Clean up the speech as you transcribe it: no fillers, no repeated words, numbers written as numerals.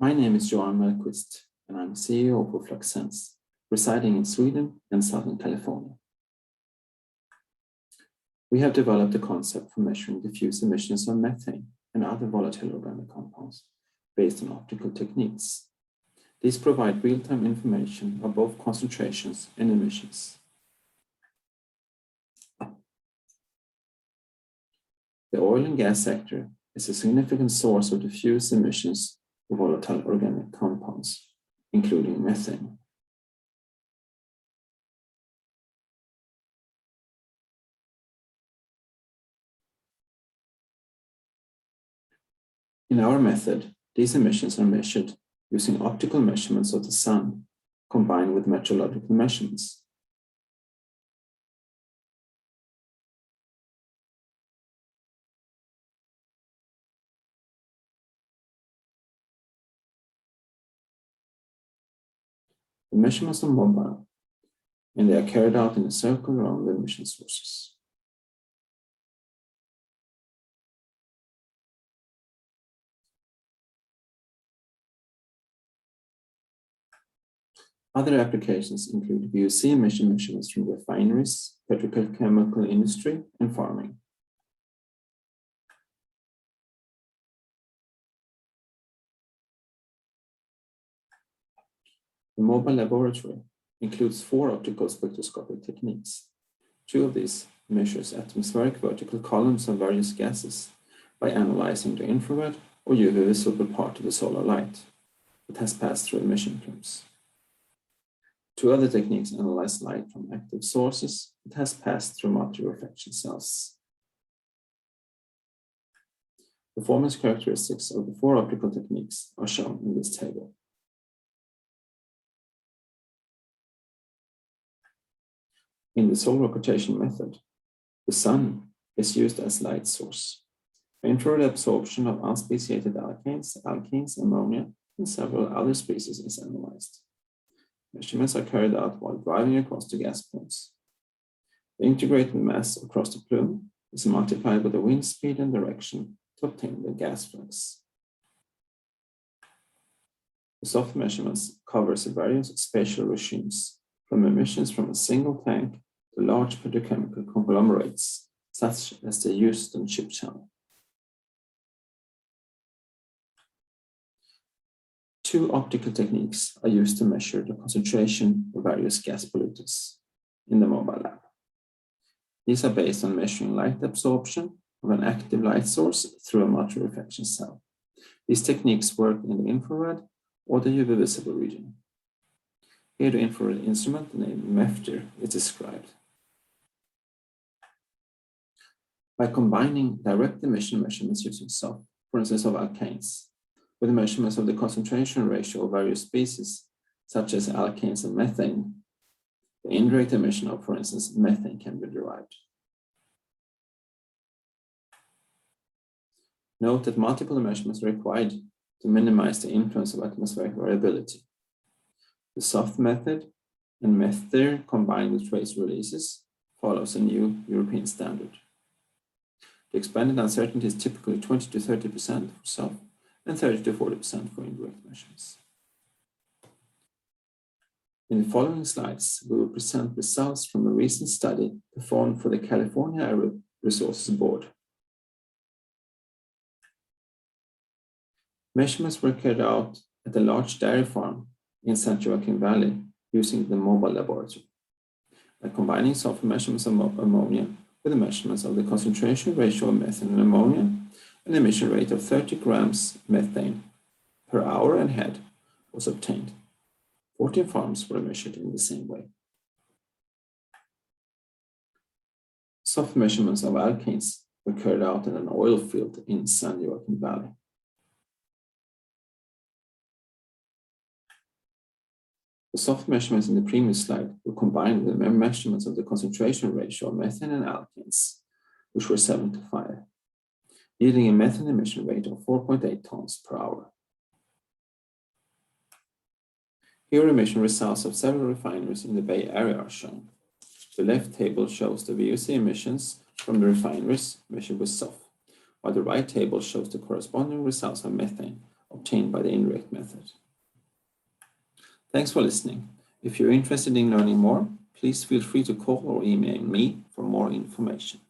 My name is Johan Mellqvist, and I'm CEO of FluxSense, residing in Sweden and Southern California. We have developed a concept for measuring diffuse emissions of methane and other volatile organic compounds based on optical techniques. These provide real-time information of both concentrations and emissions. The oil and gas sector is a significant source of diffuse emissions of volatile organic compounds, including methane. In our method, these emissions are measured using optical measurements of the sun combined with meteorological measurements. The measurements are mobile, and they are carried out in a circle around the emission sources. Other applications include VOC emission measurements from refineries, petrochemical industry, and farming. The mobile laboratory includes 4 optical spectroscopic techniques. 2 of these measures atmospheric vertical columns of various gases by analyzing the infrared or UV visible part of the solar light that has passed through emission plumes. 2 other techniques analyze light from active sources that has passed through multi-reflection cells. Performance characteristics of the 4 optical techniques are shown in this table. In the solar occultation method, the sun is used as light source. Infrared absorption of unspeciated alkanes, ammonia, and several other species is analyzed. Measurements are carried out while driving across the gas plumes. The integrated mass across the plume is multiplied with the wind speed and direction to obtain the gas flux. The soft measurements covers various spatial regimes, from emissions from a single tank to large petrochemical conglomerates, such as the Houston Ship Channel. 2 optical techniques are used to measure the concentration of various gas pollutants in the mobile lab. These are based on measuring light absorption of an active light source through a multi-reflection cell. These techniques work in the infrared or the UV visible region. Here the infrared instrument named Methane is described. By combining direct emission measurements using SOF, for instance of alkanes, with measurements of the concentration ratio of various species, such as alkanes and methane, the indirect emission of, for instance, methane can be derived. Note that multiple measurements are required to minimize the influence of atmospheric variability. The SOF method and Methane combined with trace releases follows a new European standard. The expanded uncertainty is typically 20 to 30% for SOF and 30 to 40% for indirect measurements. In the following slides, we will present results from a recent study performed for the California Air Resources Board. Measurements were carried out at a large dairy farm in San Joaquin Valley using the mobile laboratory. By combining soft measurements of ammonia with the measurements of the concentration ratio of methane and ammonia, an emission rate of 30 grams methane per hour and head was obtained. 14 farms were measured in the same way. Soft measurements of alkanes were carried out in an oil field in San Joaquin Valley. The soft measurements in the previous slide were combined with the measurements of the concentration ratio of methane and alkanes, which were 7 to 5, yielding a methane emission rate of 4.8 tons per hour. Here emission results of several refineries in the Bay Area are shown. The left table shows the VOC emissions from the refineries measured with SOF, while the right table shows the corresponding results of methane obtained by the indirect method. Thanks for listening. If you're interested in learning more, please feel free to call or email me for more information.